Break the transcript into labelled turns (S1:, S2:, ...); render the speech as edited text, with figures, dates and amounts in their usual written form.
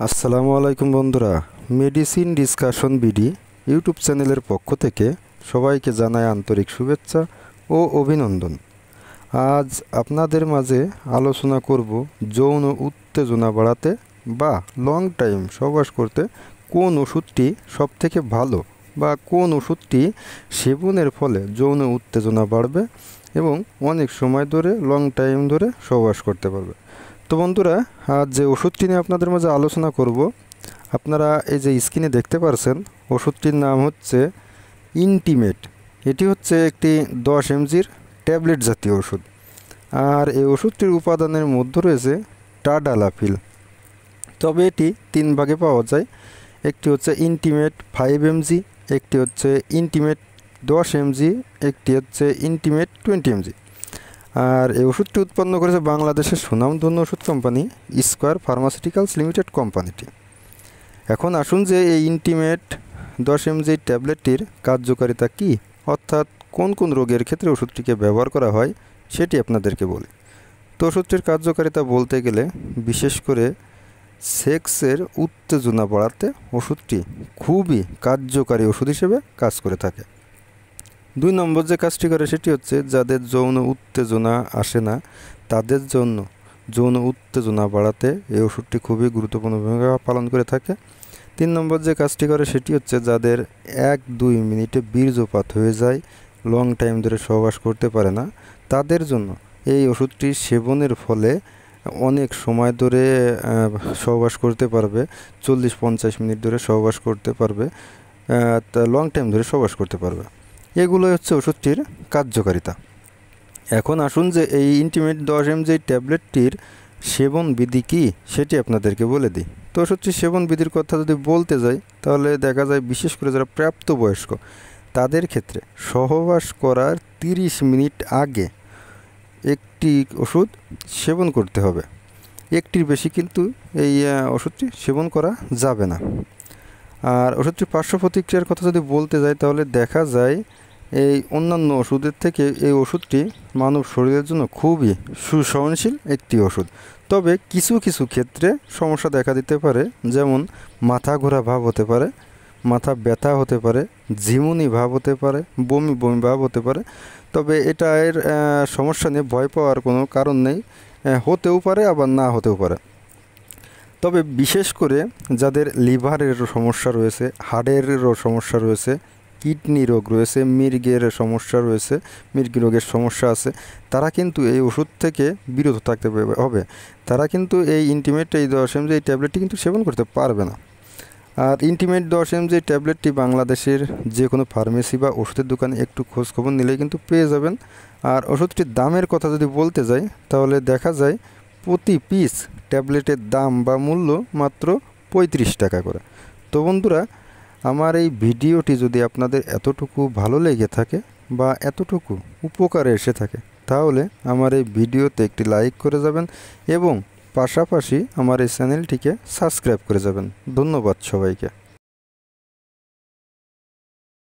S1: আসসালামু আলাইকুম বন্ধুরা, মেডিসিন ডিসকাশন বিডি ইউটিউব চ্যানেলের পক্ষ থেকে সবাইকে জানাই আন্তরিক শুভেচ্ছা ও অভিনন্দন। আজ আপনাদের মাঝে আলোচনা করব যৌন উত্তেজনা বাড়াতে বা লং টাইম সহবাস করতে কোন ওষুধটি সবথেকে ভালো বা কোন ওষুধটি সেবনের ফলে যৌন উত্তেজনা বাড়বে এবং অনেক সময় ধরে লং টাইম ধরে সহবাস করতে পারবে। তো বন্ধুরা, আজ যে ওষুধটি নিয়ে আপনাদের মাঝে আলোচনা করব, আপনারা এই যে স্ক্রিনে দেখতে পারছেন, ওষুধটির নাম হচ্ছে ইন্টিমেট। এটি হচ্ছে একটি 10 mgর ট্যাবলেট জাতীয় ওষুধ। আর এই ওষুধটির উপাদানের মধ্যে রয়েছে টাডালাফিল। তবে এটি 3 ভাগে পাওয়া যায়। একটি হচ্ছে ইন্টিমেট 5 mg, একটি হচ্ছে ইন্টিমেট 10 mg, একটি হচ্ছে ইন্টিমেট 20 mg। আর এই ওষুধটি উৎপন্ন করেছে বাংলাদেশের সুনামধন্য ওষুধ কোম্পানি স্কয়ার ফার্মাসিউটিক্যালস লিমিটেড কোম্পানিটি। এখন আসুন যে এই ইন্টিমেট 10 mg ট্যাবলেটটির কার্যকারিতা কী, অর্থাৎ কোন কোন রোগের ক্ষেত্রে ওষুধটিকে ব্যবহার করা হয় সেটি আপনাদেরকে বলি। তো ওষুধটির কার্যকারিতা বলতে গেলে বিশেষ করে সেক্সের উত্তেজনা বাড়াতে ওষুধটি খুবই কার্যকারী ওষুধ হিসেবে কাজ করে থাকে। 2 নম্বর যে কাজটি করে সেটি হচ্ছে যাদের যৌন উত্তেজনা আসে না তাদের জন্য যৌন উত্তেজনা বাড়াতে এই ওষুধটি খুবই গুরুত্বপূর্ণ ভূমিকা পালন করে থাকে। 3 নম্বর যে কাজটি করে সেটি হচ্ছে যাদের 1-2 মিনিটে বীর্যপাত হয়ে যায়, লং টাইম ধরে সহবাস করতে পারে না, তাদের জন্য এই ওষুধটি সেবনের ফলে অনেক সময় ধরে সহবাস করতে পারবে, 40-50 মিনিট ধরে সহবাস করতে পারবে, লং টাইম ধরে সহবাস করতে পারবে। এগুলোই হচ্ছে ওষুধটির কার্যকারিতা। এখন আসুন যে এই ইন্টিমেট 10 mg ট্যাবলেটটির সেবন বিধি কী সেটি আপনাদেরকে বলে দিই। তো ওষুধটির সেবন বিধির কথা যদি বলতে যাই তাহলে দেখা যায় বিশেষ করে যারা প্রাপ্তবয়স্ক তাদের ক্ষেত্রে সহবাস করার 30 মিনিট আগে একটি ওষুধ সেবন করতে হবে। একটির বেশি কিন্তু এই ওষুধটি সেবন করা যাবে না। আর ওষুধটির পার্শ্ব প্রতিক্রিয়ার কথা যদি বলতে যাই তাহলে দেখা যায় এই অন্যান্য ওষুধের থেকে এই ওষুধটি মানব শরীরের জন্য খুবই সুসহনশীল একটি ওষুধ। তবে কিছু কিছু ক্ষেত্রে সমস্যা দেখা দিতে পারে, যেমন মাথা ঘোরা ভাব হতে পারে, মাথা ব্যথা হতে পারে, ঝিমুনি ভাব হতে পারে, বমি বমি ভাব হতে পারে। তবে এটা এর সমস্যা নিয়ে ভয় পাওয়ার কোনো কারণ নেই, হতেও পারে আবার না হতেও পারে। তবে বিশেষ করে যাদের লিভারেরও সমস্যা রয়েছে, হার্টেরও সমস্যা রয়েছে, কিডনি রোগ রয়েছে, মৃগের সমস্যা রয়েছে, মৃগ রোগের সমস্যা আছে, তারা কিন্তু এই ওষুধ থেকে বিরত থাকতে হবে। তারা কিন্তু এই ইন্টিমেট এই 10 mg এই ট্যাবলেটটি কিন্তু সেবন করতে পারবে না। আর ইন্টিমেট 10 mg ট্যাবলেটটি বাংলাদেশের যে কোনো ফার্মেসি বা ওষুধের দোকানে একটু খোঁজখবর নিলেই কিন্তু পেয়ে যাবেন। আর ওষুধটির দামের কথা যদি বলতে যাই তাহলে দেখা যায় প্রতি পিস ট্যাবলেটের দাম বা মূল্য মাত্র 35 টাকা করে। তো বন্ধুরা, আমার এই ভিডিওটি যদি আপনাদের এতটুকু ভালো লেগে থাকে বা এতটুকু উপকারে এসে থাকে তাহলে আমার এই ভিডিওতে একটি লাইক করে যাবেন এবং পাশাপাশি আমার এই চ্যানেলটিকে সাবস্ক্রাইব করে যাবেন। ধন্যবাদ সবাইকে।